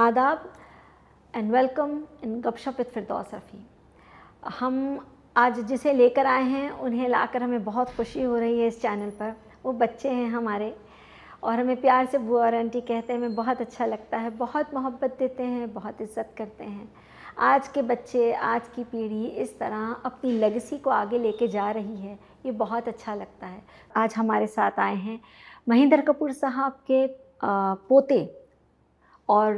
आदाब and welcome in गपशप with फिरदौस रफ़ी। हम आज जिसे लेकर आए हैं उन्हें लाकर हमें बहुत खुशी हो रही है इस चैनल पर। वो बच्चे हैं हमारे और हमें प्यार से बुआ और आंटी कहते हैं, हमें बहुत अच्छा लगता है, बहुत मोहब्बत देते हैं, बहुत इज़्ज़त करते हैं। आज के बच्चे, आज की पीढ़ी इस तरह अपनी लेगेसी को आगे लेके जा रही है, ये बहुत अच्छा लगता है। आज हमारे साथ आए हैं महेंद्र कपूर साहब के पोते और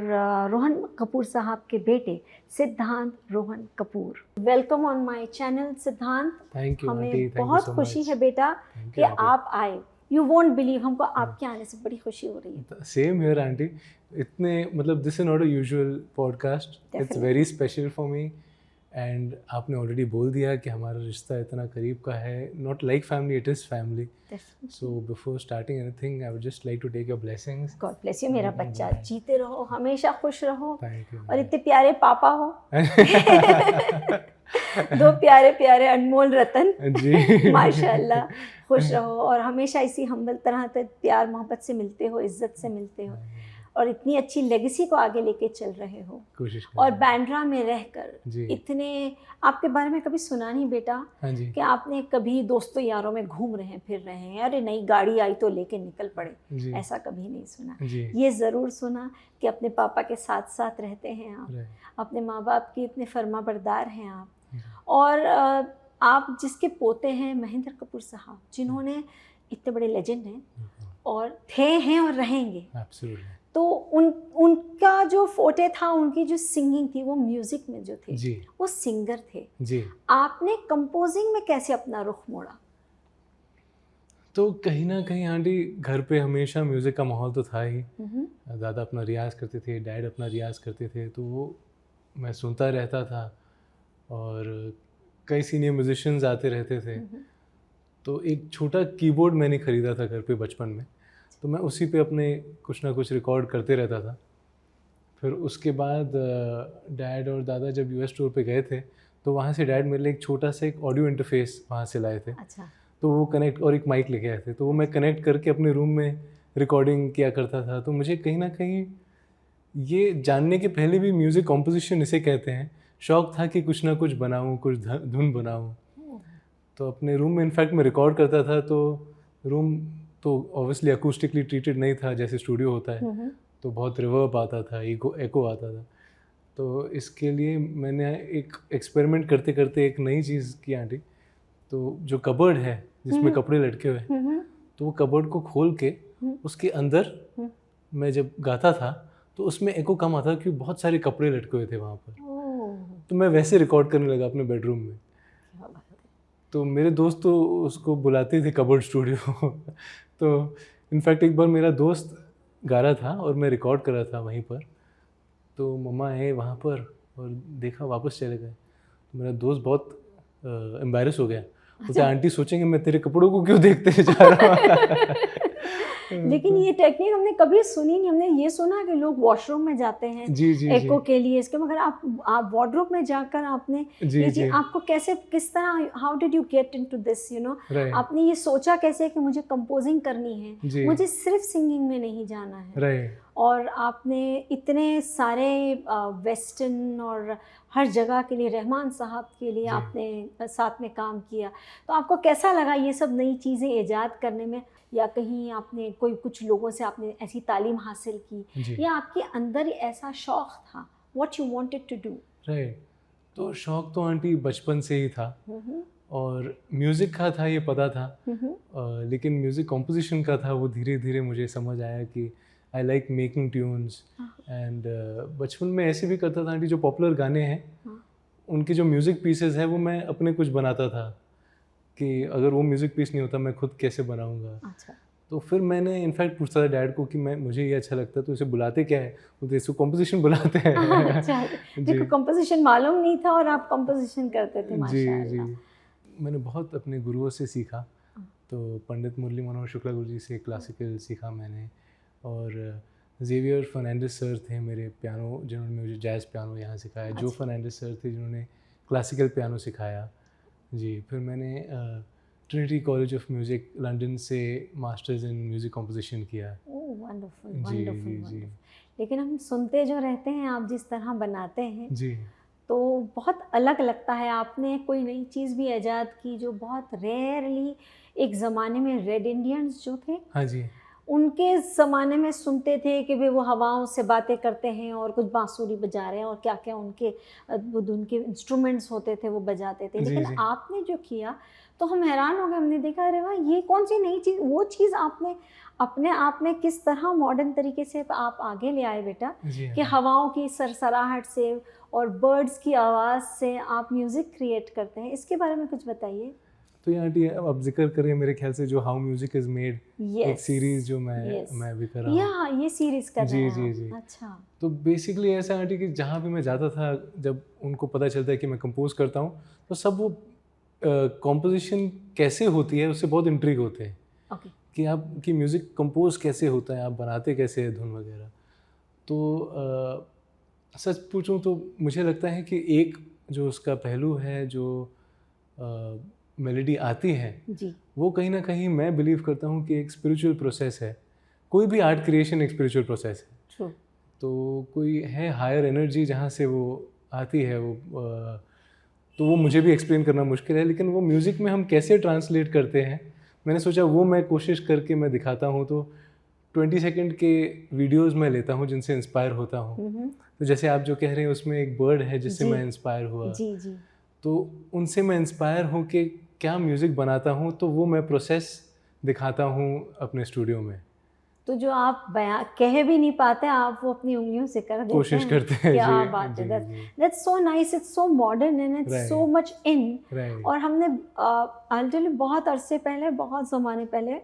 रोहन कपूर साहब के बेटे सिद्धांत Rohan Kapoor. Welcome on my channel सिद्धांत। थैंक यू हमें आंटी, बहुत खुशी है बेटा कि आप आए। यू वोंट बिलीव, हमको आपके आने से बड़ी खुशी हो रही है। Same here aunty. इतने मतलब this is not a usual podcast, it's very special for me. And आपने ऑलरेडी बोल दिया कि हमारा रिश्ता इतना करीब का है, not like family, it is family. So before starting anything I would just like to take your blessings. God bless you मेरा बच्चा, जीते रहो, हमेशा खुश रहो थैंक यू। और इतने प्यारे पापा हो। दो प्यारे प्यारे अनमोल रतन जी माशाल्लाह। खुश रहो और हमेशा इसी हम्बल तरह तक प्यार मोहब्बत से मिलते हो, इज्जत से मिलते हो और इतनी अच्छी लेगेसी को आगे लेके चल रहे हो। कोशिश और बांद्रा में रहकर इतने, आपके बारे में कभी सुना नहीं बेटा कि आपने कभी दोस्तों यारों में घूम रहे हैं, फिर रहे हैं, अरे नई गाड़ी आई तो लेके निकल पड़े, ऐसा कभी नहीं सुना। ये ज़रूर सुना कि अपने पापा के साथ साथ रहते हैं आप, अपने माँ बाप की इतने फर्माबरदार हैं आप। और आप जिसके पोते हैं महेंद्र कपूर साहब, जिन्होंने इतने बड़े लेजेंड हैं और हैं और रहेंगे। तो उनका जो फोटे था, उनकी जो सिंगिंग थी, वो म्यूजिक में जो थे वो सिंगर थे जी। आपने कंपोजिंग में कैसे अपना रुख मोड़ा? तो कहीं ना कहीं आंटी घर पे हमेशा म्यूज़िक का माहौल तो था ही। दादा अपना रियाज़ करते थे, डैड अपना रियाज़ करते थे, तो वो मैं सुनता रहता था और कई सीनियर म्यूजिशियंस आते रहते थे। तो एक छोटा कीबोर्ड मैंने ख़रीदा था घर पे बचपन में, तो मैं उसी पे अपने कुछ ना कुछ रिकॉर्ड करते रहता था। फिर उसके बाद डैड और दादा जब यूएस टूर पे गए थे, तो वहाँ से डैड मेरे लिए एक छोटा सा एक ऑडियो इंटरफेस वहाँ से लाए थे। अच्छा। तो वो कनेक्ट और एक माइक लेके आए थे, तो वो मैं कनेक्ट करके अपने रूम में रिकॉर्डिंग किया करता था। तो मुझे कहीं ना कहीं ये जानने के पहले भी म्यूज़िक कॉम्पोजिशन इसे कहते हैं, शौक़ था कि कुछ ना कुछ बनाऊँ, कुछ धुन बनाऊँ। तो अपने रूम में इनफैक्ट मैं रिकॉर्ड करता था, तो रूम तो ऑब्वियसली अकूस्टिकली ट्रीटेड नहीं था जैसे स्टूडियो होता है, तो बहुत रिवर्ब आता था, एको आता था। तो इसके लिए मैंने एक एक्सपेरिमेंट करते करते एक नई चीज़ की आंटी। तो जो कबर्ड है जिसमें कपड़े लटके हुए, तो वो कबर्ड को खोल के उसके अंदर मैं जब गाता था तो उसमें एको कम आता क्योंकि बहुत सारे कपड़े लटके हुए थे वहाँ पर। तो मैं वैसे रिकॉर्ड करने लगा अपने बेडरूम में। तो मेरे दोस्त तो उसको बुलाते थे कबर्ड स्टूडियो। तो इनफैक्ट एक बार मेरा दोस्त गा रहा था और मैं रिकॉर्ड कर रहा था वहीं पर, तो मम्मा आए वहाँ पर और देखा, वापस चले गए। तो मेरा दोस्त बहुत एम्बैरस हो गया। तो आंटी सोचेंगे मैं तेरे कपड़ों को क्यों देखते जा रहा हूँ। लेकिन ये टेक्निक हमने कभी सुनी नहीं। हमने ये सुना कि लोग वॉशरूम में जाते हैं एको के लिए इसके, मगर आप वार्डरोब में जाकर आपने ये चीज़, आपको कैसे, किस तरह, how did you get into this, you know, आपने ये सोचा कैसे कि मुझे कंपोजिंग करनी है, मुझे सिर्फ सिंगिंग में नहीं जाना है। और आपने इतने सारे वेस्टर्न और हर जगह के लिए, रहमान साहब के लिए आपने साथ में काम किया, तो आपको कैसा लगा ये सब नई चीज़ें ईजाद करने में? या कहीं आपने कुछ लोगों से आपने ऐसी तालीम हासिल की, या आपके अंदर ऐसा शौक़ था, what you wanted to do? तो शौक़ तो आंटी बचपन से ही था और म्यूज़िक का था ये पता था, लेकिन म्यूज़िक कॉम्पोजिशन का था वो धीरे धीरे मुझे समझ आया कि I like making tunes. And बचपन में ऐसे भी करता था आंटी, जो पॉपुलर गाने हैं उनके जो म्यूज़िक पीसेस हैं वो मैं अपने कुछ बनाता था कि अगर वो म्यूज़िक पीस नहीं होता मैं खुद कैसे बनाऊंगा। अच्छा। तो फिर मैंने इनफैक्ट पूछा था डैड को कि मुझे ये अच्छा लगता है, तो इसे बुलाते क्या है? तो इसको कंपोजिशन बुलाते हैं। अच्छा, देखो कंपोजिशन मालूम नहीं था और आप कंपोजिशन करते थे, माशाल्लाह। जी। मैंने बहुत अपने गुरुओं से सीखा। तो पंडित मुरली मनोहर शुक्ला गुरु जी से क्लासिकल सीखा मैंने, और जेवियर फर्नांडिस सर थे मेरे पियानो, जिन्होंने मुझे जैज़ पियानो यहाँ सिखाया। जो फर्नांडिस सर थे जिन्होंने क्लासिकल पियानो सिखाया जी। फिर मैंने Trinity college of music London से मास्टर्स इन म्यूज़िक कंपोजिशन किया। ओह वंडरफुल वंडरफुल। लेकिन हम सुनते जो रहते हैं आप जिस तरह बनाते हैं जी, तो बहुत अलग लगता है। आपने कोई नई चीज़ भी ईजाद की जो बहुत रेयरली, एक ज़माने में रेड इंडियंस जो थे, हाँ जी, उनके ज़माने में सुनते थे कि भाई वो हवाओं से बातें करते हैं और कुछ बांसुरी बजा रहे हैं और क्या क्या उनके अद्भुत उनके इंस्ट्रूमेंट्स होते थे वो बजाते थे। जी, लेकिन जी, आपने जो किया तो हम हैरान हो गए, हमने देखा अरे वाह ये कौन सी नई चीज़, वो चीज़ आपने अपने आप में किस तरह मॉडर्न तरीके से आप आगे ले आए बेटा, जी, कि हवाओं की सरसराहट से और बर्ड्स की आवाज़ से आप म्यूज़िक क्रिएट करते हैं। इसके बारे में कुछ बताइए। तो ये आंटी अब जिक्र करें मेरे ख्याल से जो हाउ म्यूजिक इज मेड, एक यस, सीरीज जो मैं भी कर रहा हूँ। या ये सीरीज कर रहे जी हैं जी आप? जी। अच्छा। तो बेसिकली ऐसा आंटी कि जहाँ भी मैं जाता था, जब उनको पता चलता है कि मैं कंपोज करता हूँ, तो सब वो कॉम्पोजिशन कैसे होती है उससे बहुत इंट्रिग होते हैं। ओके। कि आपकी म्यूज़िक कंपोज कैसे होता है, आप बनाते कैसे हैं धुन वगैरह। तो सच पूछूं तो मुझे लगता है कि एक जो उसका पहलू है, जो मेलोडी आती है, जी। वो कहीं ना कहीं मैं बिलीव करता हूँ कि एक स्पिरिचुअल प्रोसेस है। कोई भी आर्ट क्रिएशन एक स्पिरिचुअल प्रोसेस है। ट्रू। तो कोई है हायर एनर्जी जहाँ से वो आती है, वो तो वो मुझे भी एक्सप्लेन करना मुश्किल है, लेकिन वो म्यूज़िक में हम कैसे ट्रांसलेट करते हैं, मैंने सोचा वो मैं कोशिश करके मैं दिखाता हूँ। तो 20 सेकंड के वीडियोस मैं लेता हूँ जिनसे इंस्पायर होता हूँ। तो जैसे आप जो कह रहे हैं उसमें एक बर्ड है जिससे जी। मैं इंस्पायर हुआ। जी जी। तो उनसे मैं इंस्पायर हूँ कि क्या म्यूज़िक बनाता हूँ, तो वो मैं प्रोसेस दिखाता हूँ अपने स्टूडियो में। तो जो आप बयां कह भी नहीं पाते आप वो अपनी उंगलियों से कर देते कोशिश हैं। करते हैं। क्या जी बात है, जी जी। That's so nice, it's so modern and it's so much in. Right. और हमने अल्टरली बहुत अरसे पहले, बहुत ज़माने पहले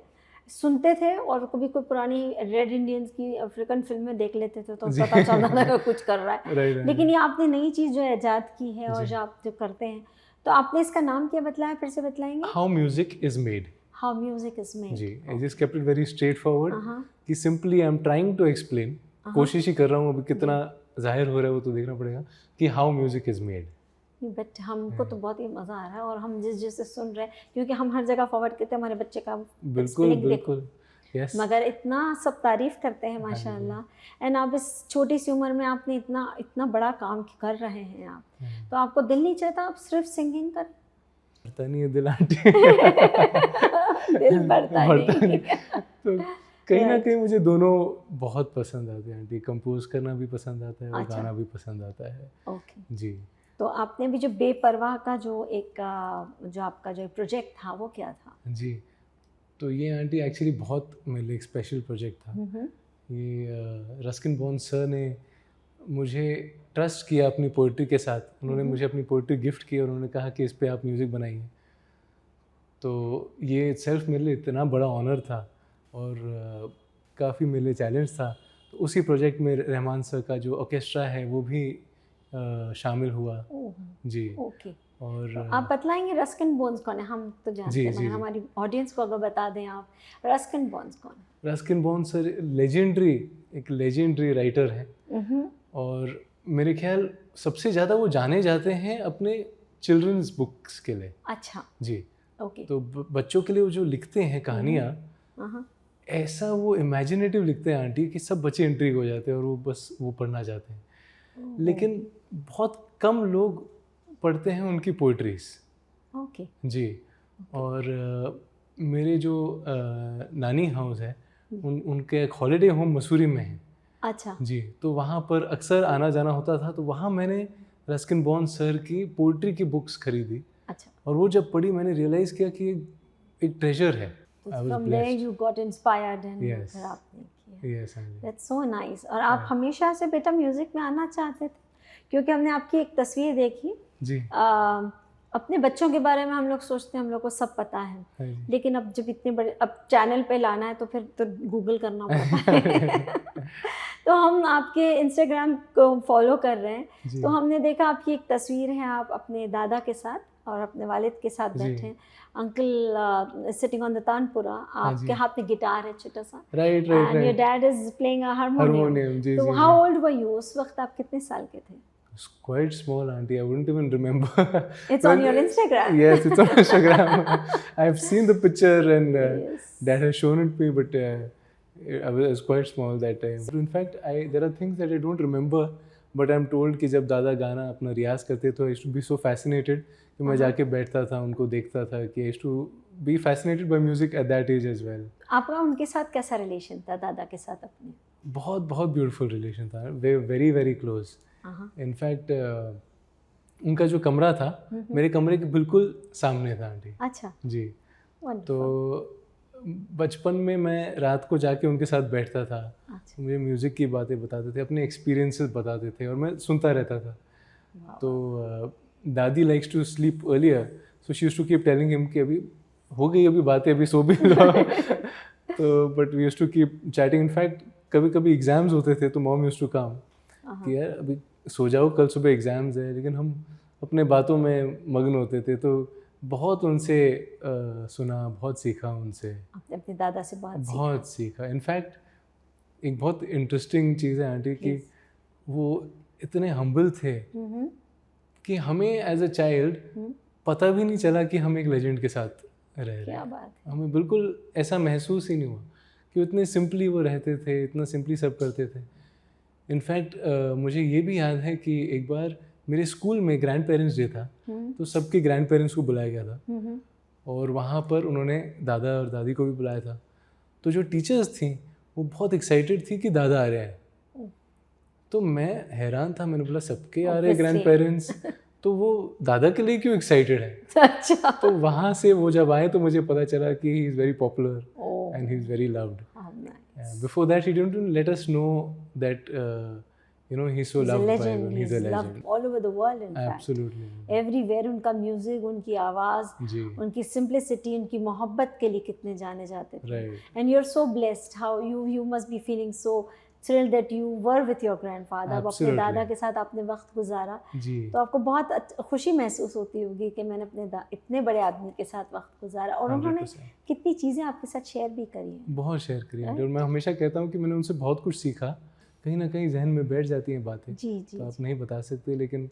सुनते थे, और कभी कोई पुरानी रेड इंडियंस की अफ्रीकन फिल्में देख लेते थे तो पता चलता था कि कुछ कर रहा है। राइट। लेकिन ये आपने नई चीज़ जो ईजाद की है और जो आप जो करते हैं, तो आपने इसका नाम क्या बतलाया, फिर से बतलाएंगे? How music is made. How music is made. जी, I just kept it very straightforward कि simply I am trying to explain, कोशिश ही कर रहा हूँ, अभी कितना जाहिर हो रहा है वो तो देखना पड़ेगा, कि how music is made. But हमको तो बहुत ही मज़ा आ रहा है, और हम जिस सुन रहे हैं, क्योंकि हम हर जगह फॉरवर्ड करते हैं हमारे बच्चे का बिल्कुल बिल्कुल। यस। मगर इतना सब तारीफ करते हैं माशाल्लाह। एंड आप इस छोटी सी उम्र में आपने इतना बड़ा काम कर रहे हैं आप, तो आपको दिल नहीं चाहता आप सिर्फ सिंगिंग कर? भरता नहीं है दिल आंटी। दिल भरता नहीं। तो कहीं ना कहीं मुझे दोनों बहुत पसंद आते हैं आंटी, कंपोज करना भी पसंद आता है और गाना भी पसंद आता है। ओके जी। तो आपने भी जो बेपरवाह का जो जो आपका जो प्रोजेक्ट था वो क्या था? जी, तो ये आंटी एक्चुअली बहुत मेरे लिए एक स्पेशल प्रोजेक्ट था। ये रस्किन बॉन्ड सर ने मुझे ट्रस्ट किया अपनी पोइट्री के साथ। उन्होंने मुझे अपनी पोइट्री गिफ्ट की और उन्होंने कहा कि इस पे आप म्यूज़िक बनाइए। तो ये सेल्फ मेरे लिए इतना बड़ा ऑनर था और काफ़ी मेरे लिए चैलेंज था। तो उसी प्रोजेक्ट में रहमान सर का जो ऑर्केस्ट्रा है वो भी शामिल हुआ। जी। ओके। और तो आप बतलाएंगे रस्किन बॉन्ड्स कौन है? हम तो जानते हैं, मगर हमारी ऑडियंस को अगर बता दें आप, रस्किन बॉन्ड्स कौन है? रस्किन बॉन्ड सर एक लेजेंडरी राइटर हैं और मेरे ख्याल सबसे ज़्यादा वो जाने जाते हैं अपने चिल्ड्रंस बुक्स के लिए। अच्छा जी। ओके। तो बच्चों के लिए वो जो लिखते हैं कहानियाँ, ऐसा वो इमेजिनेटिव लिखते हैं आंटी कि सब बच्चे इंट्रिग हो जाते हैं और वो बस वो पढ़ना चाहते हैं। लेकिन बहुत कम लोग पढ़ते हैं उनकी पोइट्रीज। ओके। जी। और मेरे जो नानी हाउस है उनके एक हॉलिडे होम मसूरी में है। अच्छा। जी। तो वहाँ पर अक्सर आना जाना होता था, तो वहाँ मैंने रस्किन बॉन्ड सर की पोइट्री की बुक्स खरीदी। अच्छा। और वो जब पढ़ी मैंने रियलाइज़ किया कि एक ट्रेजर है। From there you got inspired and फिर आपने किया। Yes, That's so nice। और आप हमेशा से बेटा म्यूजिक में आना चाहते थे? क्योंकि हमने आपकी एक तस्वीर देखी जी। अपने बच्चों के बारे में हम लोग सोचते हैं हम लोग को सब पता है, लेकिन अब जब इतने बड़े अब चैनल पे लाना है तो फिर तो गूगल करना पड़ता है। तो हम आपके इंस्टाग्राम को फॉलो कर रहे हैं, तो हमने देखा आपकी एक तस्वीर है, आप अपने दादा के साथ और अपने वालिद के साथ बैठे हैं। Uncle sitting on the tanpura, आपके हाथ में गिटार है छोटा सा, right, and your dad is playing a harmonium. तो हाउ ओल्ड वर यू? उस वक्त आप कितने साल के थे? It's quite small, auntie. I wouldn't even remember. It's on your Instagram. Yes, it's on Instagram. I've seen the picture and Dad has shown it to me, but I was quite small that time. In fact, there are things that I don't remember, but I'm told कि जब दादा गाना अपना रियाज करते तो I used to be so fascinated कि मैं जाके बैठता था, उनको देखता था कि I used to be fascinated by music at that age as well. आपका उनके साथ कैसा रिलेशन था, दादा के साथ अपने? बहुत बहुत ब्यूटीफुल रिलेशन था, वेरी वेरी क्लोज. इनफैक्ट उनका जो कमरा था मेरे कमरे के बिल्कुल सामने था आंटी. अच्छा जी. तो बचपन में मैं रात को जाके उनके साथ बैठता था. अच्छा. मुझे म्यूज़िक की बातें बताते थे, अपने एक्सपीरियंसेस बताते थे और मैं सुनता रहता था. तो दादी likes to sleep earlier, so she used to keep telling him कि अभी हो गई अभी बातें, अभी सो भी लो. तो but we used to keep chatting. In fact कभी कभी एग्जाम्स होते थे तो मॉम यूज्ड टू कम कि यार अभी सो जाओ, कल सुबह एग्जाम्स है, लेकिन हम अपने बातों में मग्न होते थे. तो बहुत उनसे सुना, बहुत सीखा उनसे. अपने दादा से बहुत सीखा. इनफैक्ट एक बहुत इंटरेस्टिंग चीज़ है आंटी कि वो इतने हम्बल थे कि हमें एज अ चाइल्ड पता भी नहीं चला कि हम एक लेजेंड के साथ रह रहे हैं. क्या बात है. हमें बिल्कुल ऐसा महसूस ही नहीं हुआ कि इतने सिंपली वो रहते थे, इतना सिंपली सब करते थे. इनफैक्ट मुझे ये भी याद है कि एक बार मेरे स्कूल में ग्रैंड पेरेंट्स डे था, तो सबके ग्रैंड पेरेंट्स को बुलाया गया था और वहाँ पर उन्होंने दादा और दादी को भी बुलाया था. तो जो टीचर्स थी वो बहुत एक्साइटेड थी कि दादा आ रहे हैं. तो मैं हैरान था, मैंने बोला सबके आ रहे हैं ग्रैंड पेरेंट्स, तो वो दादा के लिए क्यों एक्साइटेड है. अच्छा. तो वहाँ से वो जब आए तो मुझे पता चला कि he is very popular and he is very loved. Before that he didn't let us know that he's so loved by everyone. He's a legend. Loved all over the world in fact. Absolutely. Everywhere उनका music, उनकी आवाज़, उनकी simplicity, उनकी मोहब्बत के लिए कितने जाने जाते थे. Right. And you're so blessed how you must be feeling so thrilled that you were with your grandfather. अब अपने दादा के साथ आपने वक्त गुजारा तो आपको बहुत खुशी महसूस होती होगी कि मैंने अपने इतने बड़े आदमी के साथ वक्त गुजारा और उन्होंने कितनी चीज़ें आपके साथ शेयर भी करी हैं. बहुत शेयर करी हैं और मैं हमेशा कहता हूँ कि मैंने उनसे बहुत कुछ सीखा. कहीं ना कहीं जहन में बैठ जाती हैं बातें. जी. तो आप नहीं बता सकते, लेकिन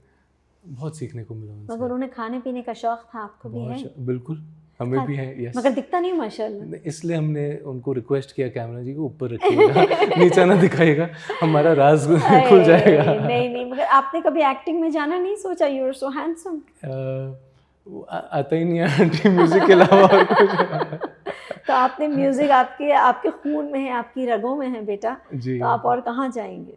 बहुत सीखने को मिला उनसे. मगर उन्हें खाने पीने का शौक था, आपको भी है? बिल्कुल, हमें भी है. यस. मगर दिखता नहीं माशाल्लाह. इसलिए हमने उनको रिक्वेस्ट किया कैमरा जी को ऊपर रखिएगा, नीचे ना दिखाइएगा, हमारा राज खुल जाएगा. नहीं, मगर आपने कभी एक्टिंग में जाना नहीं सोचा? You are so handsome. आता ही नहीं आंटी म्यूजिक के अलावा और कुछ. तो आपने म्यूजिक आपके खून में है, आपकी रगों में है बेटा. तो आप और कहाँ जाएंगे.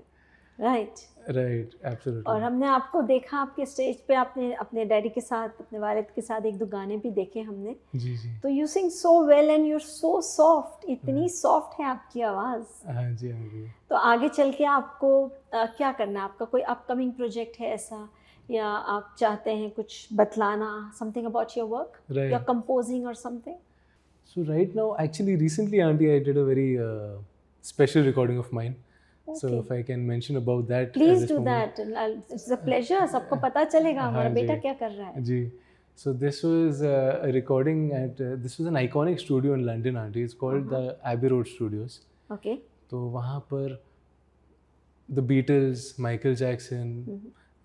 Right, absolutely. और हमने आपको देखा आपके स्टेज पे, आपने अपने डैडी के साथ, अपने वालिद के साथ एक दो गाने भी देखे हमने. जी. तो you sing so well and you are so soft. इतनी सॉफ्ट है आपकी आवाज़. हाँ जी. तो आगे चल के आपको क्या करना है? आपका कोई अपकमिंग प्रोजेक्ट है ऐसा, या आप चाहते हैं कुछ बतलाना, something about your work, your composing और something? So right now, actually, recently, auntie, I did a very special recording of mine. Okay. So if I can mention about that. Please do that. It's a pleasure. सबको पता चलेगा हमारा बेटा क्या कर रहा है. जी. So this was a recording at this was an iconic studio in London, auntie. It's called the Abbey Road Studios. Okay. तो वहाँ पर the Beatles, Michael Jackson,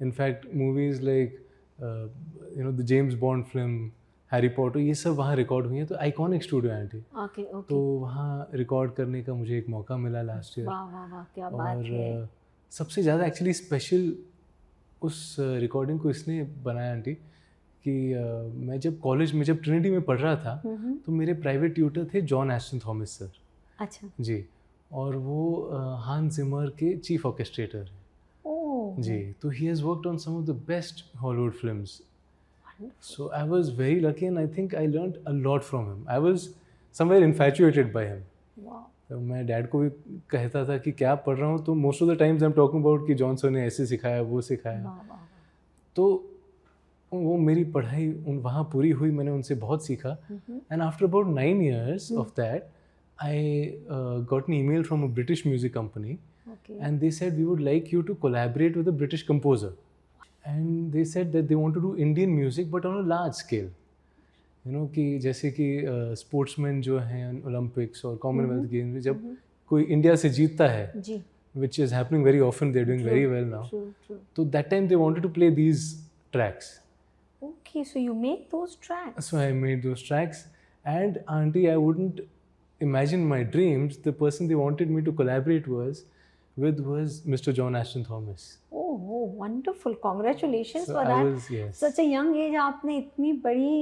in fact movies like the James Bond film, Harry Potter, ये सब वहाँ record हुई हैं. तो iconic studio है आंटी. ओके. तो वहाँ रिकॉर्ड करने का मुझे एक मौका मिला लास्ट ईयर. वाह, क्या बात है. और सबसे ज़्यादा एक्चुअली स्पेशल उस रिकॉर्डिंग को इसने बनाया आंटी कि मैं जब कॉलेज में, जब ट्रिनिटी में पढ़ रहा था, तो मेरे प्राइवेट ट्यूटर थे जॉन एस्टन थॉमस सर. अच्छा. जी. और वो हांस जिमर के चीफ ऑर्केस्ट्रेटर हैं. जी. तो he has worked on some of the best Hollywood films. So I was very lucky and I think I learned a lot from him. I was somewhere infatuated by him. Wow. तो मैं dad को भी कहता था कि क्या पढ़ रहा हूँ, तो most of the times I am talking about कि जॉनसन ने ऐसे सिखाया, वो सिखाया. तो वो मेरी पढ़ाई वहाँ पूरी हुई, मैंने उनसे बहुत सीखा. And after about 9 years of that I got an email from a British music company and they said we would like you to collaborate with a British composer. And they said that they want to do Indian music but on a large scale. कि जैसे कि sportsman जो हैं Olympics और Commonwealth games में जब कोई India से जीतता है, which is happening very often, they're doing very well now. True. So that time they wanted to play these tracks. Okay, so you made those tracks. So I made those tracks and auntie, I wouldn't imagine my dreams, the person they wanted me to collaborate was Mr. John Ashton Thomas. Oh, wonderful! Congratulations So for I that. was, yes. Such a young age, आपने इतनी बड़ी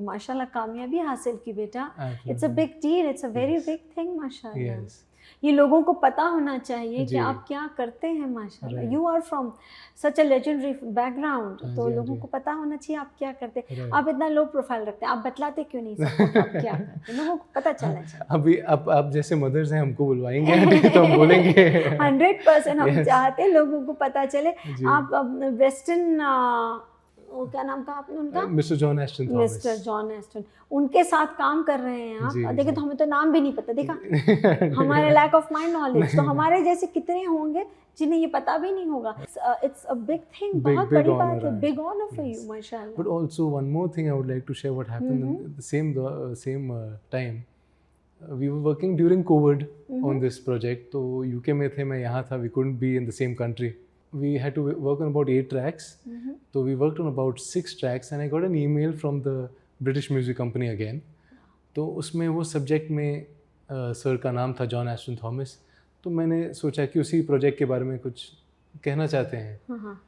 माशाल्लाह कामयाबी हासिल की बेटा. It's a big deal. It's a very big thing, माशाल्लाह. Yes. ये लोगों को पता होना चाहिए कि आप क्या करते हैं माशाल्लाह. You are from such a legendary background. तो लोगों को पता होना चाहिए आप क्या करते हैं. आप इतना लो प्रोफाइल रखते हैं, आप बतलाते क्यों नहीं सबको आप क्या करते हैं? लोगों को पता चलना चाहिए. अभी आप जैसे मदर्स हैं, हमको बुलवाएंगे तो हम बोलेंगे. 100% हम चाहते हैं लोगों को पता चले. आप वेस्टर्न वो क्या नाम कहा आपने उनका? Mister John Aston Thomas. Mister John Aston, उनके साथ काम कर रहे हैं आप. देखिए तो हमें तो नाम भी नहीं पता. देखा हमारे लैक ऑफ माइंड नॉलेज. तो हमारे जैसे कितने होंगे जिन्हें ये पता भी नहीं होगा. It's a big thing. बहुत बड़ी बात है. बिग ऑनर फॉर यू माशाल्लाह. But also one more thing I would like to share what happened in the same time. We were working during COVID on this project. तो UK में थे, मैं यहाँ था. We couldn't be in the same country. We had to work on about 8 tracks. So we worked on about 6 tracks and I got an email from the British Music Company again. तो उसमें वो subject में sir का नाम था John Aston Thomas. तो मैंने सोचा कि उसी प्रोजेक्ट के बारे में कुछ कहना चाहते हैं.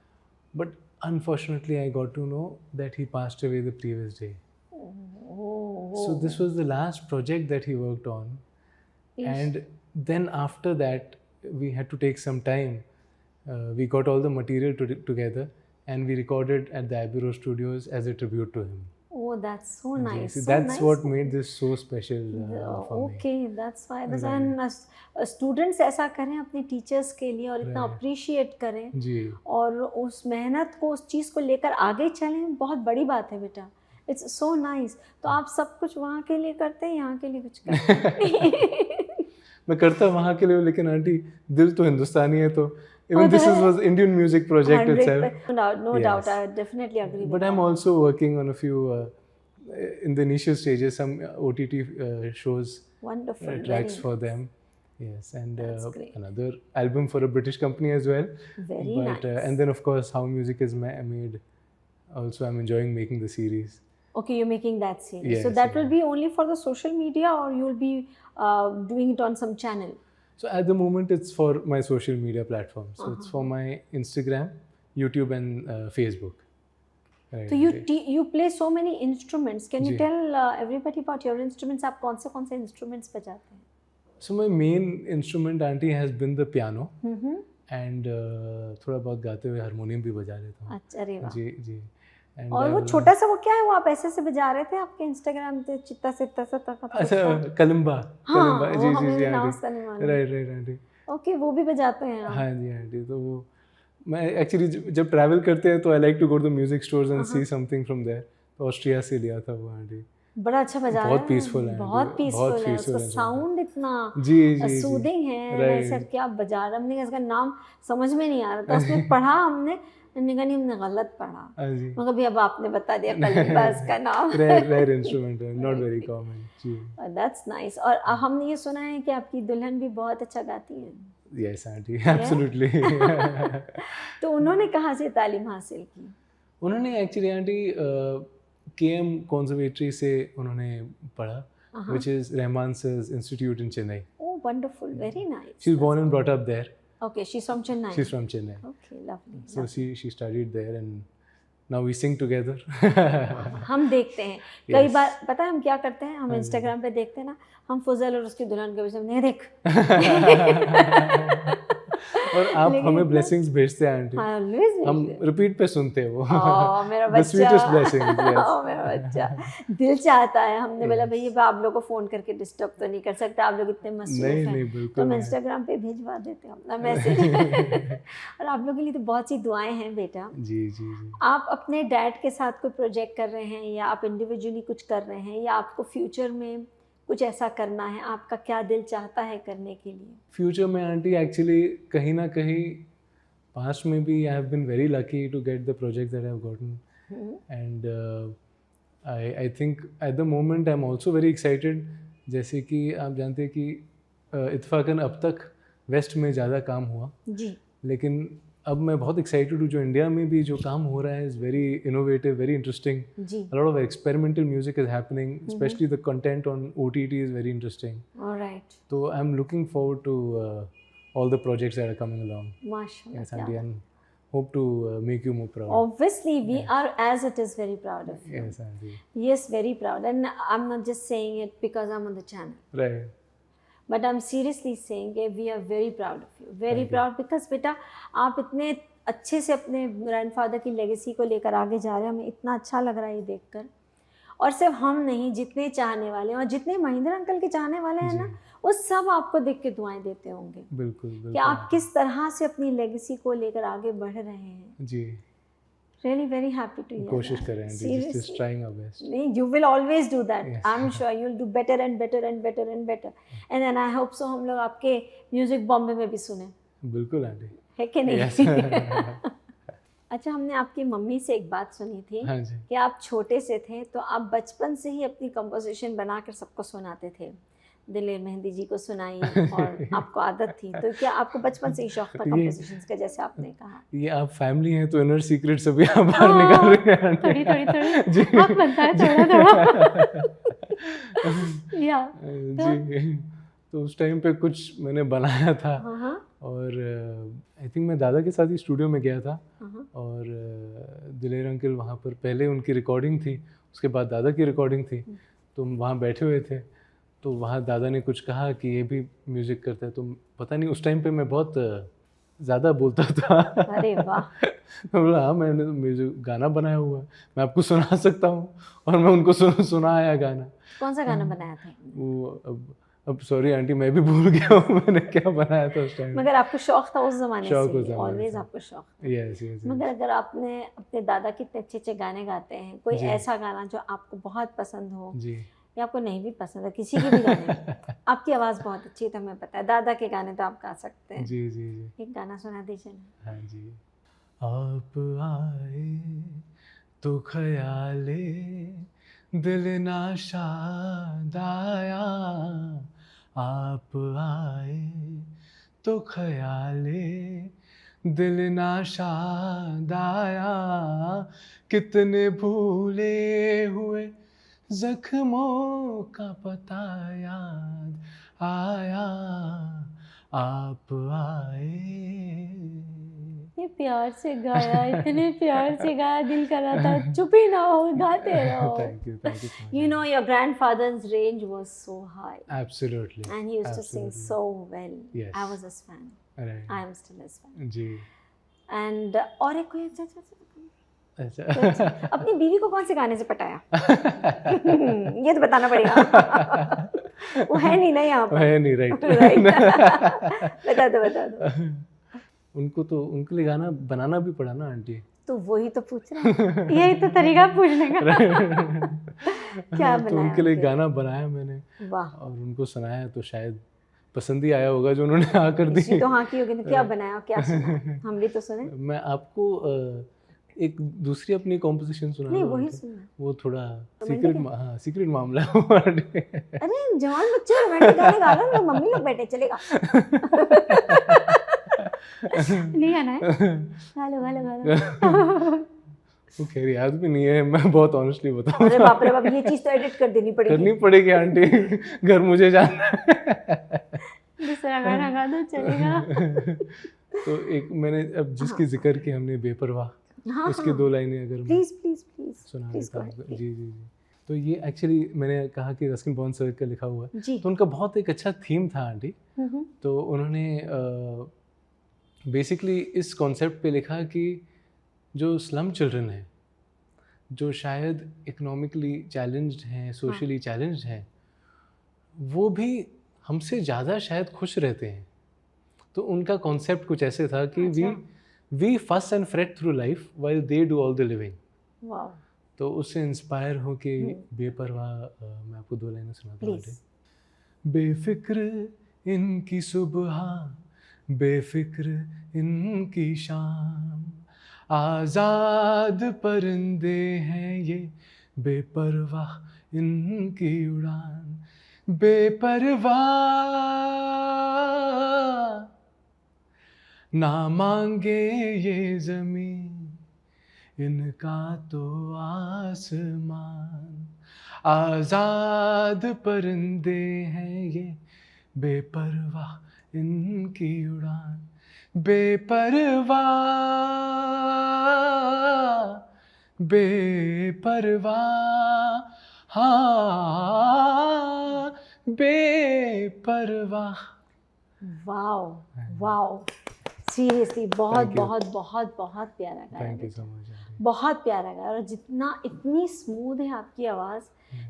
But unfortunately I got to know that he passed away the previous day. So this was the last project that he worked on. And then after that we had to take some time. We got all the material together and we recorded at the Abbey Road Studios as a tribute to him. Oh, that's so nice. So that's what made this so special for me. Okay, that's why. And students ऐसा करें अपने teachers के लिए और इतना appreciate करें और उस मेहनत को, उस चीज़ को लेकर आगे चलें, बहुत बड़ी बात है बेटा. It's so nice. तो आप सब कुछ वहाँ के लिए करते हैं, यहाँ के लिए कुछ करते हैं? मैं करता वहाँ के लिए, लेकिन आंटी दिल तो हिंदुस्तानी है. तो even this was Indian music project itself. No doubt, I definitely agree. But I'm also working on a few in the initial stages, some OTT shows. Wonderful. Tracks for them. Yes, and another album for a British company as well. Very nice. And then of course how music is made. Also, I'm enjoying making the series. Okay, you're making that series. Yes, so that will be only for the social media, or you'll be doing it on some channel? So at the moment, it's for my social media platforms. So it's for my Instagram, YouTube, and Facebook. Right. So you play so many instruments. Can you tell everybody about your instruments? आप कौन से instruments बजाते हैं? So my main instrument, auntie, has been the piano. And थोड़ा बहुत गाते हुए harmonium भी बजा लेता हूँ. अच्छा, अरे वाह. जी. और वो छोटा सा वो क्या है, वो आप ऐसे से बजा रहे थे आपके इंस्टाग्राम पे, चित्ता से तक. अच्छा, कलिम्बा. जी आंटी. राइट. ओके, वो भी बजाते हैं आप? हाँ जी आंटी. तो वो मैं एक्चुअली जब ट्रैवल करते हैं तो I like to go to the music stores and see something from there. तो ऑस्ट्रिया से लिया था वो आंटी. बड़ा अच्छा बजा रहा है. बहुत पीसफुल है. बहुत पीसफुल है. उसका साउंड इतना सूदिंग है. सर क्या बजा रहा, हमने इसका नाम समझ में नहीं आ रहा था. उसमें पढ़ा हमने हमने गलत पढ़ा, मगर भी अब आपने बता दिया कलिम्बा इसका नाम. रेयर इंस्ट्रूमेंट है, नॉट वेरी कॉमन. जी, दैट्स नाइस. और हमने ये सुना है कि आपकी दुल्हन भी बहुत अच्छा गाती है. Yes aunty, absolutely. तो उन्होंने कहाँ से तालीम हासिल की? उन्होंने एक्चुअली आंटी KM कॉन्जर्वेटरी से उन्होंने पढ़ा, which is Rahman Sir's Institute in Chennai. Oh, wonderful, very nice. She's born and brought up there. Okay, she's from Chennai. She's from Chennai. Okay, lovely. So she studied there and now we sing together. हम देखते हैं कई बार, पता है हम क्या करते हैं, हम इंस्टाग्राम पे देखते हैं ना, हम फुजल और उसकी दुल्हन के बीच में नहीं देख. और आप हमें ब्लेसिंग्स भेजते हैं आंटी. हम रिपीट पे सुनते हैं वो. मेरा बच्चा. The sweetest blessings, yes. मेरा बच्चा. दिल चाहता है. हमने बोला भैया आप लोग को फोन करके डिस्टर्ब तो नहीं कर सकते, आप लोग इतने मसरूफ हैं. नहीं बिल्कुल. तो हम इंस्टाग्राम पे भिजवा देते हैं अपना मैसेज. और आप लोगों के लिए तो बहुत सी दुआएं हैं बेटा. जी. आप अपने डैड के साथ कोई प्रोजेक्ट कर रहे हैं या आप इंडिविजुअली कुछ कर रहे हैं या आपको फ्यूचर में कुछ ऐसा करना है, आपका क्या दिल चाहता है करने के लिए? फ्यूचर में आंटी एक्चुअली कहीं ना कहीं पास्ट में भी I have been very lucky to get the project that I have gotten and I think at the moment I am also very excited. जैसे कि आप जानते हैं कि इत्तेफाकन अब तक वेस्ट में ज़्यादा काम हुआ जी, लेकिन अब मैं बहुत एक्साइटेड हूँ, जो इंडिया में भी जो काम हो रहा है is very innovative, very interesting. A lot of experimental music is happening, especially the content on OTT is very interesting. All right. So I'm looking forward to all the projects that are coming along. Mashallah. Yes, Auntie, and hope to make you more proud. Obviously, we are as it is very proud of you. Yes, Auntie. Yes, very proud. And I'm not just saying it because I'm on the channel. Right. But I'm seriously saying that we are very proud of you. Very proud because बेटा आप इतने अच्छे से अपने grandfather की legacy को लेकर आगे जा रहे हैं. हमें इतना अच्छा लग रहा है ये देखकर. और सिर्फ हम नहीं, जितने चाहने वाले हैं और जितने महेंद्र अंकल के चाहने वाले हैं ना, वो सब आपको देख के दुआएं देते होंगे. बिल्कुल बिल्कुल. कि आप किस तरह से अपनी लेगेसी को लेकर आगे बढ़ रहे हैं. जी. Really very happy to hear. कोशिश कर रहे हैं. Just trying our best. नहीं, you will always do that. Yes. I'm sure you'll do better and better and better and better. And then I hope so हम लोग आपके music Bombay में भी सुने. बिल्कुल आंटी. है कि नहीं? Yes. अच्छा, हमने आपकी मम्मी से एक बात सुनी थी. हाँ जी. कि आप छोटे से थे तो आप बचपन से ही अपनी कंपोजिशन बनाकर सबको सुनाते थे. दिलेर मेहंदी जी को सुनाई और आपको आदत थी. तो क्या आपको बचपन से ही शौक था कंपोजिशंस का, जैसे आपने कहा? ये आप फैमिली हैं तो इनर सीक्रेट सभी आप बाहर निकाल रहे हैं. थोड़ी आप बताएं थोड़ा. या जी. तो उस टाइम पे कुछ मैंने बनाया था. और आई थिंक मैं दादा के साथ ही स्टूडियो में गया था. और दिलेर अंकल वहाँ पर पहले उनकी रिकॉर्डिंग थी, उसके बाद दादा की रिकॉर्डिंग थी. तो हम वहाँ बैठे हुए थे, तो वहाँ दादा ने कुछ कहा कि ये भी म्यूज़िक करता है. तो पता नहीं उस टाइम पे मैं बहुत ज़्यादा बोलता था. अरे वाह. तो बोला हाँ, मैंने तो म्यूज़िक गाना बनाया हुआ है, मैं आपको सुना सकता हूँ. और मैं उनको सुनाया गाना. कौन सा गाना बनाया था? वो अब सॉरी आंटी, मैं भी भूल गया हूँ मैंने क्या बनाया था उस टाइम. मगर आपको शौक था उस ज़माने से. ऑलवेज आपको शौक था. Yes yes. मगर अगर आपने अपने दादा कितने अच्छे अच्छे गाने गाते हैं, कोई ऐसा गाना जो आपको बहुत पसंद हो जी, या आपको नहीं भी पसंद है, किसी की भी गाने. आपकी आवाज़ बहुत अच्छी है तो हमें पता है, दादा के गाने तो आप गा सकते हैं. जी जी जी. एक गाना सुना दीजिए ना. हाँ जी. आप आए तो ख्याले दिल नाशाद आया, आप आए तो ख्याले दिल नाशाद आया, कितने भूले हुए जख्मों का पता याद आया, आप आए. ये प्यार से गाया, इतने प्यार से गाया, दिल कर रहा था चुप ही ना हो, गाते रहो. Thank you. You know, your grandfather's range was so high. Absolutely. And he used to sing so well. Yes. I was his fan. Right. I am still his fan. Ji. And और एक कोई अच्छा. अच्छा. अपनी बीवी को कौन से गाने से पटाया? ये तो बताना पड़ेगा. वो है नहीं ना यहाँ पर. है नहीं. राइट. बता दो. उनको तो उनके लिए गाना बनाना भी पड़ा ना आंटी. तो वही तो पूछ रहा हूँ. यही तो तरीका पूछने का. क्या बनाया? तो उनके लिए गाना बनाया मैंने. वाह. और उनको सुनाया तो शायद पसंद ही आया होगा जो उन्होंने आकर दी. तो हाँ की होगी. तो क्या बनाया, क्या सुना, हम भी तो सुने. मैं आपको एक दूसरी अपनी कॉम्पोजिशन सुना. नहीं, वही सुनना. वो थोड़ा सीक्रेट मामला है. अरे जवान बच्चे रोमांटिक गाने गा रहे हैं, मम्मी लोग बैठे, चलेगा. नहीं आना है. हेलो. वो खैर याद भी नहीं है, मैं बहुत ऑनेस्टली बताऊं. अरे बाप रे बाप, ये चीज तो एडिट कर देनी पड़ेगी. करनी पड़ेगी आंटी, घर मुझे जाना है. दूसरा गाना गा दो, चलेगा. तो एक मैंने अब जिसकी जिक्र की हमने, बेपरवाह, उसके 2 लाइनें अगर प्लीज सुना देता हूँ. जी. तो ये एक्चुअली मैंने कहा कि रस्किन बॉन्ड सर का लिखा हुआ है. तो उनका बहुत एक अच्छा थीम था आंटी. तो उन्होंने बेसिकली इस कॉन्सेप्ट पे लिखा कि जो स्लम चिल्ड्रन हैं, जो शायद इकोनॉमिकली चैलेंज्ड हैं, सोशली चैलेंज्ड हैं, वो भी हमसे ज़्यादा शायद खुश रहते हैं. तो उनका कॉन्सेप्ट कुछ ऐसे था कि वी फस and freight through life while they do all the living. तो उससे इंस्पायर हो के बेपरवाह मैं आपको 2 लाइनें सुनाता हूँ. बेफिक्र इनकी सुबह, बेफिक्र इनकी शाम, आज़ाद परिंदे हैं ये, बेपरवाह इनकी उड़ान, बेपरवाह ना मांगे ये ज़मीन, इनका तो आसमान, आज़ाद परिंदे हैं ये, बेपरवाह इनकी उड़ान, बेपरवाह बेपरवाह, हाँ बेपरवाह। वाओ वाओ, सीरियसली बहुत बहुत बहुत बहुत प्यारा गाया। Thank you so much. बहुत प्यारा गाया, और जितना इतनी स्मूथ है आपकी आवाज़,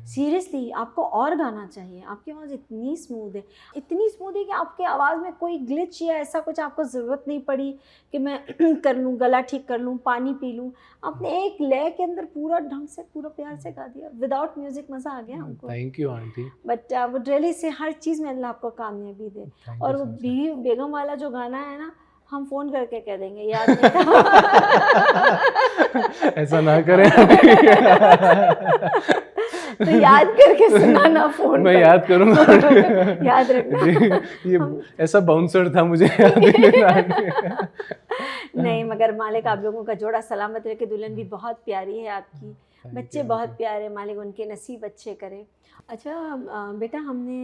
सीरियसली आपको और गाना चाहिए। आपकी आवाज़ इतनी स्मूथ है, इतनी स्मूथ है कि आपके आवाज़ में कोई ग्लिच या ऐसा कुछ आपको ज़रूरत नहीं पड़ी कि मैं कर लूँ, गला ठीक कर लूँ, पानी पी लूँ। आपने एक लय के अंदर पूरा ढंग से, पूरा प्यार से गा दिया विदाउट म्यूजिक। मज़ा आ गया हमको। Thank you aunty. But would really say हर चीज़ में अल्लाह आपको कामयाबी दे। और वो बीवी बेगम वाला जो गाना है ना, हम फ़ोन करके कह देंगे याद नहीं था। ऐसा ना करें। तो याद करके सुनाना फ़ोन। मैं याद करूँगा। याद रखना। ये ऐसा बाउंसर था, मुझे याद नहीं। नहीं, मगर मालिक आप लोगों का जोड़ा सलामत रहे। दुल्हन भी बहुत प्यारी है आपकी, बच्चे बहुत प्यारे, मालिक उनके नसीब अच्छे करे। अच्छा बेटा, हमने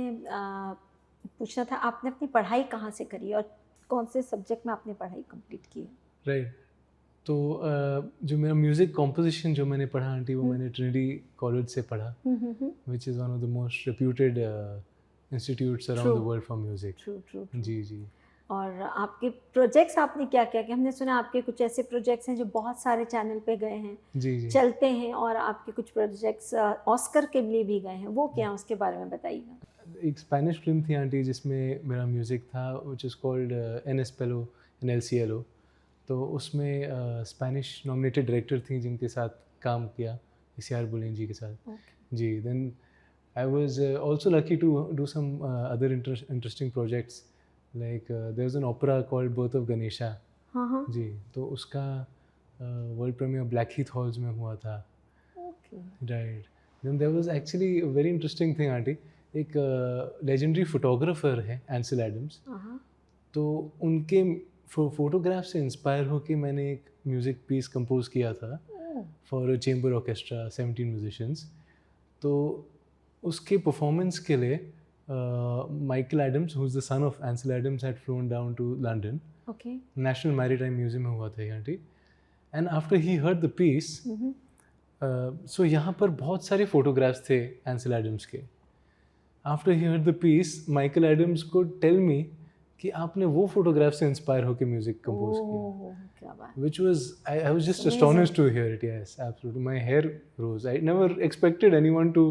पूछना था, आपने अपनी पढ़ाई कहाँ से करी और कौन से सब्जेक्ट में आपने पढ़ाई कंप्लीट की है? राइट, तो जो मेरा म्यूज़िक कॉम्पोजिशन जो मैंने पढ़ा आंटी, वो मैंने ट्रिनिटी कॉलेज से पढ़ा, which is one of the most reputed institutes around the world for music. जी जी। और आपके प्रोजेक्ट्स आपने क्या क्या किया? हमने सुना आपके कुछ ऐसे प्रोजेक्ट्स हैं जो बहुत सारे चैनल पे गए हैं, जी जी, चलते हैं, और आपके कुछ प्रोजेक्ट्स ऑस्कर के लिए भी गए हैं, वो क्या, उसके बारे में बताइएगा। एक स्पेनिश फिल्म थी आंटी जिसमें मेरा म्यूज़िक था, विच इज़ कॉल्ड एन एस्पेलो एन एल सी एल ओ। तो उसमें स्पेनिश नॉमिनेटेड डायरेक्टर थी जिनके साथ काम किया, इसियार बुलेन जी के साथ। जी, then I was also lucky to do some other interesting projects, like there was an opera called birth of Ganesha. हाँ जी, तो उसका world premiere Blackheath Halls में हुआ था। Right, then there was actually a very interesting thing aunty. एक legendary photographer है Ansel Adams, तो उनके फोटोग्राफ से इंस्पायर होकर मैंने एक म्यूज़िक पीस कंपोज किया था for a chamber orchestra, 17 musicians. तो उसके परफॉर्मेंस के लिए Michael Adams, who is the son of Ansel Adams, had flown down to London. National Maritime Museum में हुआ था यहाँ टी। And after he heard the piece, so यहाँ पर बहुत सारे फोटोग्राफ्स थे एंसेल एडम्स के। After he heard the piece, Michael Adams को टेल मी कि आपने वो फोटोग्राफ से इंस्पायर होकर म्यूजिक कंपोज किया, which was I was just astonished to hear it. Yes, absolutely. My hair rose. I never expected anyone to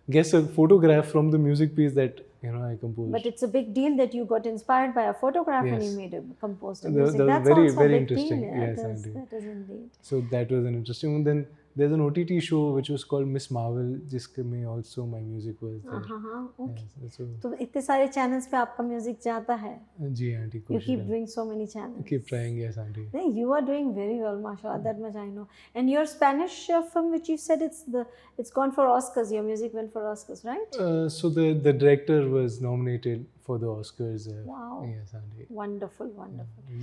guess a photograph from the music piece that I composed. But it's a big deal that you got inspired by a photograph and you made composed a music. That's very also very interesting. Deal. Yes, that is indeed. So that was an interesting one. Then there's an OTT show which was called Miss Marvel, जिसमें also my music was there. Okay. Yes, so तो इतने सारे channels पे आपका music जाता है? जी aunty, You keep doing so many channels. Keep trying, yes aunty. You are doing very well, mashallah. That much I know. And your Spanish film, which you said it's gone for Oscars. Your music went for Oscars, right? So the director was nominated for the Oscars. Wow. Yes, aunty. Wonderful.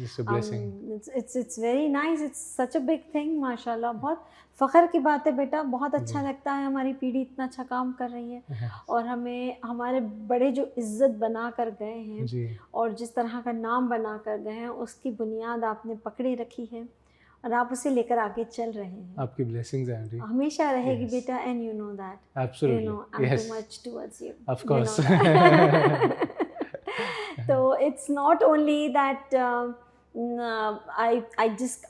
Just a blessing. It's very nice. It's such a big thing, mashallah. बहुत फ़ख्र की बात है बेटा, बहुत अच्छा लगता है हमारी पीढ़ी इतना अच्छा काम कर रही है, और हमें हमारे बड़े जो इज़्ज़त बना कर गए हैं और जिस तरह का नाम बना कर गए हैं, उसकी बुनियाद आपने पकड़े रखी है और आप उसे लेकर आगे चल रहे हैं। आपकी ब्लेसिंग्स हैं आंटी, हमेशा रहेगी बेटा, and you know that. Absolutely, you know I am too much towards you, of course. तो it's not only that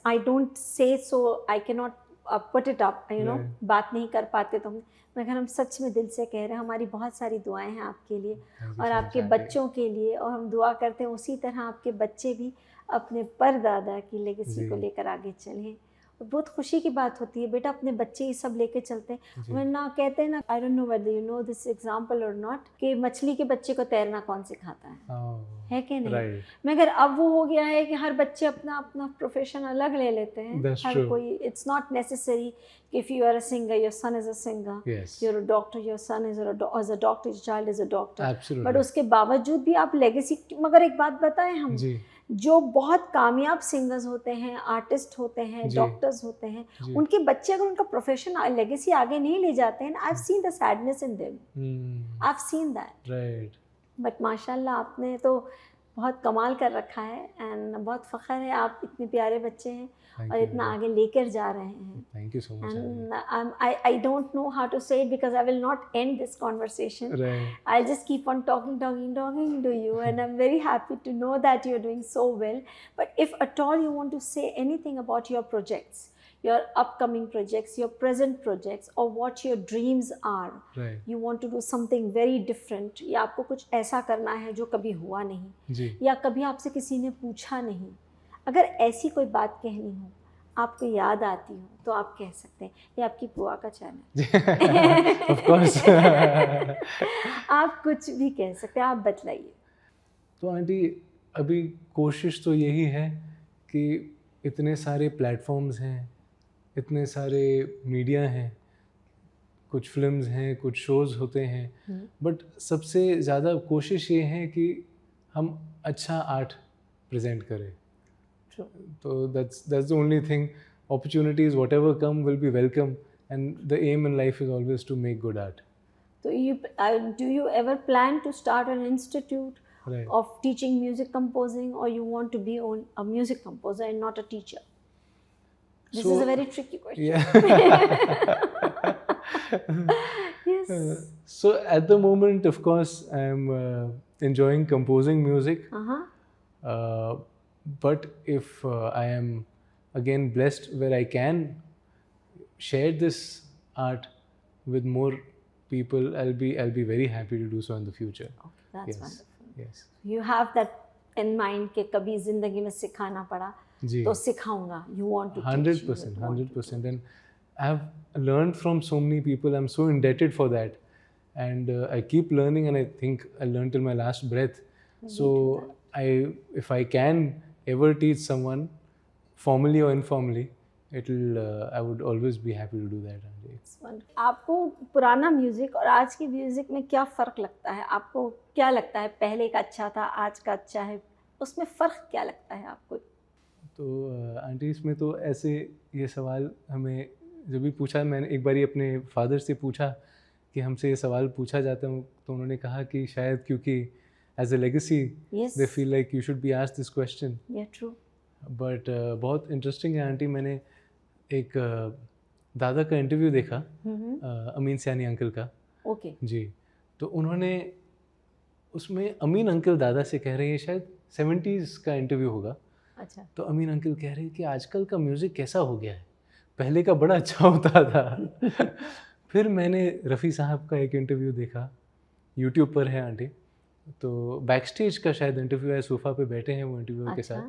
I don't say so, I cannot put it up, बात नहीं कर पाते तो मगर हम सच में दिल से कह रहे हैं, हमारी बहुत सारी दुआएं हैं आपके लिए और आपके बच्चों के लिए, और हम दुआ करते हैं उसी तरह आपके बच्चे भी अपने परदादा की लेगेसी को लेकर आगे चलें। बहुत खुशी की बात होती है बेटा, अपने बच्चे ये सब लेके चलते हैं। वरना कहते हैं ना, I don't know whether you know this example और नॉट, कि मछली के बच्चे को तैरना कौन सिखाता है कि नहीं? मगर अब वो हो गया है कि हर बच्चे अपना अपना प्रोफेशन अलग ले लेते हैं। हर कोई, इट्स नॉट नेसेसरी कि if you are a singer your son is a singer, you are a doctor your son is a doctor, your child is a doctor. But उसके बावजूद भी आप लेगेसी, मगर एक बात बताएं हम, जो बहुत कामयाब सिंगर्स होते हैं, आर्टिस्ट होते हैं, डॉक्टर्स होते हैं, उनके बच्चे अगर उनका प्रोफेशन लेगेसी आगे नहीं ले जाते हैं, I have seen the sadness in them, I have seen that, right. But माशाल्लाह आपने तो बहुत कमाल कर रखा है, एंड बहुत फ़ख्र है आप इतने प्यारे बच्चे हैं और इतना आगे लेकर जा रहे हैं। Thank you so much. And I don't know how to say it because I will not end this conversation. Right. I'll just keep on talking to you, and I'm very happy to know that you're doing so well. But if at all you want to say anything about your projects, your upcoming projects, your present projects, or what your dreams are, right. You want to do something very different, या आपको कुछ ऐसा करना है जो कभी हुआ नहीं जी. या कभी आपसे किसी ने पूछा नहीं, अगर ऐसी कोई बात कहनी हो, आपको याद आती हो, तो आप कह सकते हैं। ये आपकी बुआ का चैनल ऑफ कोर्स आप कुछ भी कह सकते हैं, आप बतलाइए। तो आंटी अभी कोशिश तो यही है कि इतने सारे प्लेटफॉर्म्स हैं, इतने सारे मीडिया हैं, कुछ फिल्म्स हैं, कुछ शोज़ होते हैं, बट सबसे ज़्यादा कोशिश ये है कि हम अच्छा आर्ट प्रेजेंट करें। So that's the only thing. Opportunities, whatever come, will be welcome, and the aim in life is always to make good art. So do you ever plan to start an institute right. of teaching music composing, or you want to be a music composer and not a teacher? This is a very tricky question. Yeah. Yes. So at the moment, of course, I'm enjoying composing music. But if I am again blessed where I can share this art with more people, I'll be very happy to do so in the future. Okay, that's yes. wonderful. Yes. You have that in mind कि कभी ज़िंदगी में सिखाना पड़ा तो सिखाऊंगा. You want to 100%, 100%. And I've learned from so many people. I'm so indebted for that, and I keep learning, and I think I'll learn till my last breath. So if I can ever teach someone, formally or informally, I would always be happy to do that. आपको पुराना music और आज की music में क्या फ़र्क लगता है? आपको क्या लगता है पहले का अच्छा था, आज का अच्छा है, उसमें फ़र्क क्या लगता है आपको? तो आंटी इसमें तो ऐसे ये सवाल हमें जब भी पूछा, मैंने एक बारी अपने फादर से पूछा कि हमसे ये सवाल पूछा जाता है, तो उन्होंने कहा कि शायद क्योंकि as a legacy, yes. they feel like you should be asked this question. Yeah, true. But बहुत interesting है आंटी, मैंने एक दादा का इंटरव्यू देखा, अमीन सयानी अंकल का। Okay. जी, तो उन्होंने उसमें अमीन अंकल दादा से कह रहे हैं, शायद 70s का इंटरव्यू होगा। अच्छा। तो अमीन अंकल कह रहे हैं कि आजकल का म्यूज़िक कैसा हो गया है, पहले का बड़ा अच्छा होता था। फिर मैंने रफ़ी साहब का एक इंटरव्यू देखा, यूट्यूब पर है आंटी, तो बैक स्टेज का शायद इंटरव्यू है, सोफ़ा पे बैठे हैं वो इंटरव्यू के साथ,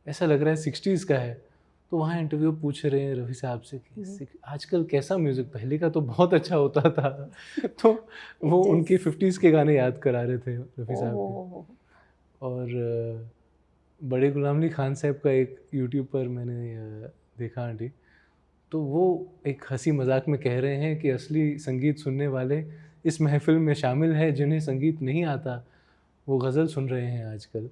ऐसा लग रहा है 60s का है। तो वहाँ इंटरव्यू पूछ रहे हैं रफ़ी साहब से कि आजकल कैसा म्यूज़िक, पहले का तो बहुत अच्छा होता था। तो वो उनके 50s के गाने याद करा रहे थे रफ़ी साहब के। और बड़े गुलाम अली खान साहब का एक यूट्यूब पर मैंने देखा आंटी, तो वो एक हंसी मजाक में कह रहे हैं कि असली संगीत सुनने वाले इस महफिल में शामिल है, जिन्हें संगीत नहीं आता वो गज़ल सुन रहे हैं आजकल।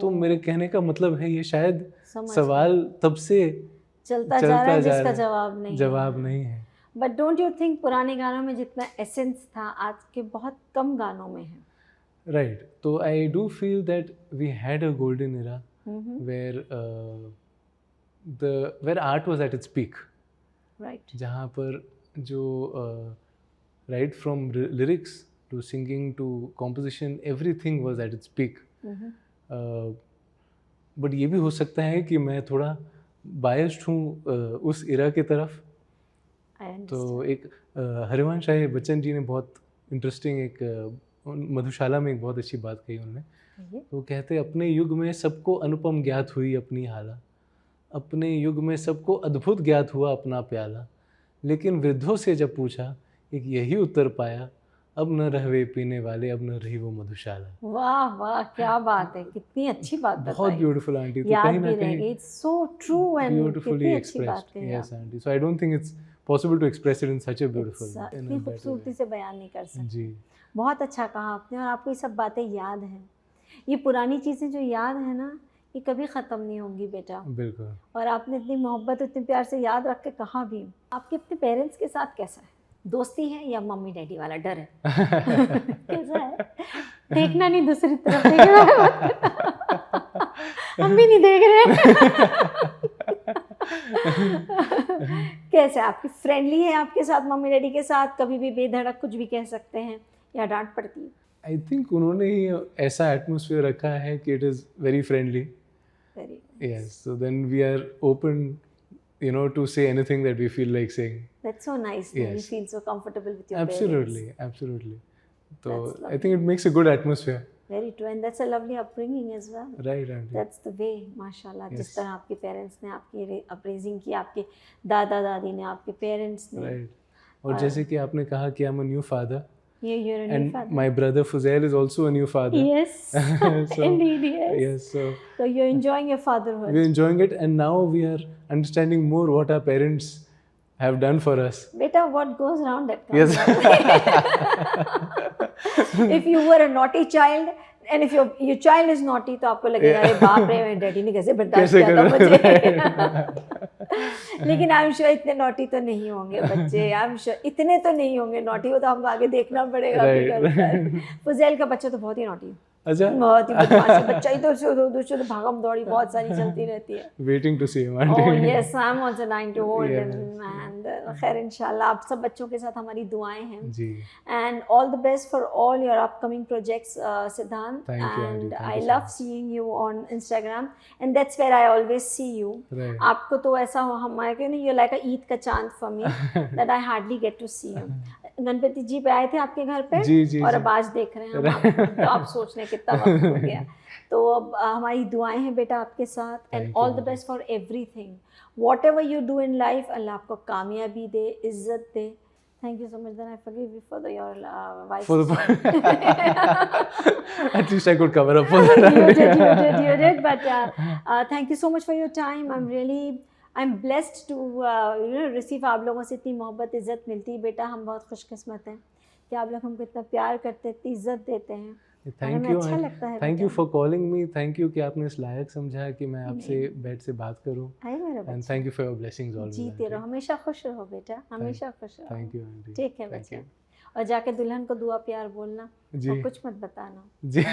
तो मेरे कहने का मतलब है ये शायद सवाल तब से चलता जा रहा है जिसका जवाब नहीं है। बट डोंट यू थिंक पुराने गानों में जितना एसेंस था आज के बहुत कम गानों में है? राइट, तो I do feel that we had a golden era where art was at its peak, right, जहाँ पर जो right from lyrics to singing to composition, everything was at its peak. But ये भी हो सकता है कि मैं थोड़ा biased हूँ उस इरा के तरफ। तो एक हरिवंश राय बच्चन जी ने बहुत इंटरेस्टिंग एक मधुशाला में एक बहुत अच्छी बात कही उन्होंने। तो कहते अपने युग में सबको अनुपम ज्ञात हुई अपनी हाला, अपने युग में सबको अद्भुत ज्ञात हुआ अपना प्याला, लेकिन वृद्धों से जब पूछा एक यही उत्तर पाया, अब न रहवे पीने वाले, अब न रही वो मधुशाला। वाह वाह, क्या बात है, कितनी अच्छी बात बताई। बहुत ब्यूटीफुल आंटी, तो कहीं ना कहीं it's so true and beautifully expressed. Yes aunty, so I don't think it's possible to express it in such a beautiful, इतनी खूबसूरती से बयान नहीं कर सकते। जी, बहुत अच्छा कहा आपने, और आपको ये सब बातें याद हैं। ये पुरानी चीज़ें जो याद है ना, ये कभी ख़त्म नहीं होंगी बेटा। बिल्कुल। और आपने इतनी मोहब्बत, इतने प्यार से याद रख के कहा भी। आपके अपने पेरेंट्स के साथ कैसा है? दोस्ती है या मम्मी डैडी वाला डर है? कैसा है? देखना नहीं दूसरी तरफ, हम भी नहीं देख रहे। कैसे आपकी फ्रेंडली है आपके साथ, मम्मी डैडी के साथ कभी भी बेधड़क कुछ भी कह सकते हैं या डांट पड़ती है? आई थिंक उन्होंने ही ऐसा एटमॉस्फेयर रखा है कि it is very friendly. Yes, so then we are open, you know, to say anything that we feel like saying. That's so nice. Yes. You feel so comfortable with your absolutely, parents. Absolutely. So I think it makes a good atmosphere. Very true, and that's a lovely upbringing as well. Right. That's the way, mashallah. Yes. जिस तरह आपके parents ने आपकी अपरेजिंग की, आपके दादा दादी ने, आपके parents ने. Right. और जैसे कि आपने कहा कि I'm a new father. Yeah, you're a new father. And my brother Fuzail is also a new father. Yes. So, indeed, yes. Yes. So you're enjoying your fatherhood. We're enjoying it, and now we are understanding more what our parents have done for us. Beta, what goes around that yes. comes If you were a naughty child, and if your child is naughty, तो आपको लगेगा अरे बाप रे, मेरे daddy ने कैसे बर्दाश्त किया था मुझे। लेकिन आई एम श्योर इतने नॉटी तो नहीं होंगे बच्चे, आई एम श्योर इतने तो नहीं होंगे नॉटी, वो तो हमको आगे देखना पड़ेगा। फुजैल का बच्चा तो बहुत ही नॉटी है। अच्छा, बहुत ही बदमाश बच्चा ही तो भागम दौड़ी बहुत सारी चलती रहती है। Waiting to see him. Oh yes, I'm also dying to hold him, and खैर इंशाल्लाह आप सब बच्चों के साथ हमारी दुआएं हैं जी। And all the best for all your upcoming projects, Siddhant. And I love seeing you on Instagram, and that's where I always see you. Right. आपको तो ऐसा हो हमारे नहीं, you're like a ईद का चांद for me that I hardly get to see you. Ganpati जी पे आए थे आपके घर पे जी, और अब आज देख रहे हैं हम आपको, तो आप सोच लें कितना वक्त हो गया। तो अब हमारी दुआएं हैं बेटा आपके साथ, and all the best for everything, whatever you do in life, Allah आपको कामयाबी दे, इज्जत दे। Thank you so much. Then I forgive you for your wife. At least I could cover up for that. You did. But thank you so much for your time. I'm blessed to receive आप लोगों से इतनी मोहब्बत इज़्ज़त मिलती है बेटा। हम बहुत खुशकिस्मत हैं कि आप लोग हमको इतना प्यार करते हैं, इतनी इज़्ज़त देते हैं। थैंक यू, अच्छा लगता है। Thank you for calling me. Thank you कि आपने इस लायक समझा कि मैं आपसे बैठ से बात करूं। And thank you for your blessings always. जीते रहो, हमेशा खुश रहो बेटा, हमेशा खुश रहो। Thank you aunty. ठीक है बच्चा, और जाके दुल्हन को दुआ प्यार बोलना और कुछ मत बताना जी।